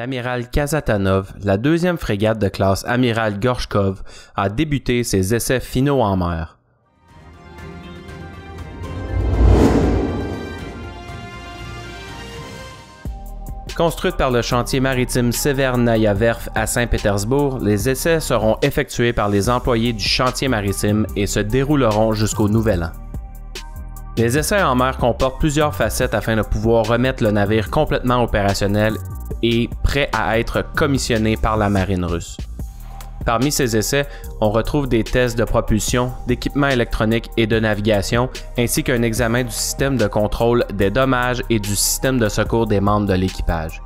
L'amiral Kazatanov, la deuxième frégate de classe Amiral Gorchkov, a débuté ses essais finaux en mer. Construite par le chantier maritime Severnaya Verf à Saint-Pétersbourg, les essais seront effectués par les employés du chantier maritime et se dérouleront jusqu'au Nouvel An. Les essais en mer comportent plusieurs facettes afin de pouvoir remettre le navire complètement opérationnel et prêt à être commissionné par la marine russe. Parmi ces essais, on retrouve des tests de propulsion, d'équipement électronique et de navigation, ainsi qu'un examen du système de contrôle des dommages et du système de secours des membres de l'équipage.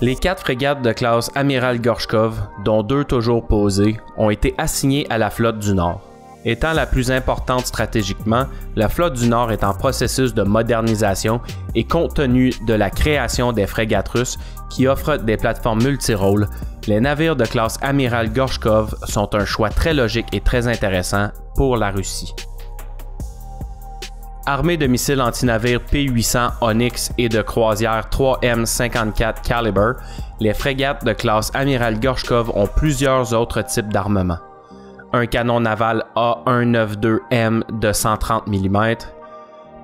Les 4 frégates de classe Amiral Gorchkov, dont 2 toujours posées, ont été assignées à la flotte du Nord. Étant la plus importante stratégiquement, la flotte du Nord est en processus de modernisation et compte tenu de la création des frégates russes qui offrent des plateformes multirôles, les navires de classe Amiral Gorchkov sont un choix très logique et très intéressant pour la Russie. Armés de missiles antinavires P-800 Onyx et de croisières 3M54 Caliber, les frégates de classe Amiral Gorchkov ont plusieurs autres types d'armement. Un canon naval A192M de 130 mm,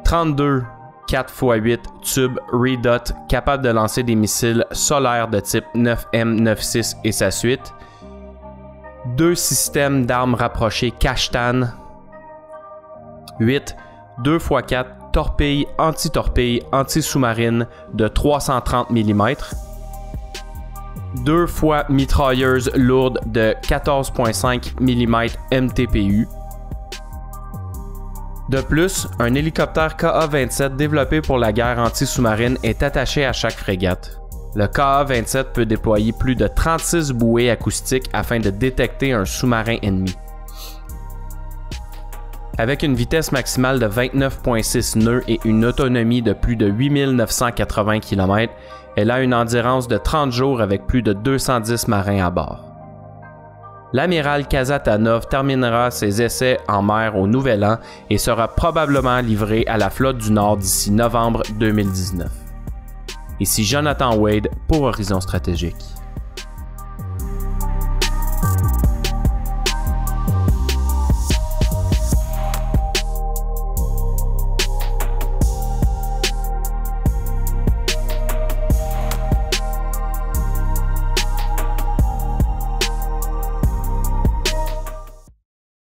32 4x8 tubes Redot capables de lancer des missiles solaires de type 9M96 et sa suite, 2 systèmes d'armes rapprochées Kashtan, 8 2x4 torpilles anti-torpilles anti-sous-marines de 330 mm, 2 fois mitrailleuses lourdes de 14,5 mm MTPU. De plus, un hélicoptère KA-27 développé pour la guerre anti-sous-marine est attaché à chaque frégate. Le KA-27 peut déployer plus de 36 bouées acoustiques afin de détecter un sous-marin ennemi. Avec une vitesse maximale de 29,6 nœuds et une autonomie de plus de 8980 km, elle a une endurance de 30 jours avec plus de 210 marins à bord. L'amiral Kazatanov terminera ses essais en mer au Nouvel An et sera probablement livré à la flotte du Nord d'ici novembre 2019. Ici Jonathan Wade pour Horizon Stratégique.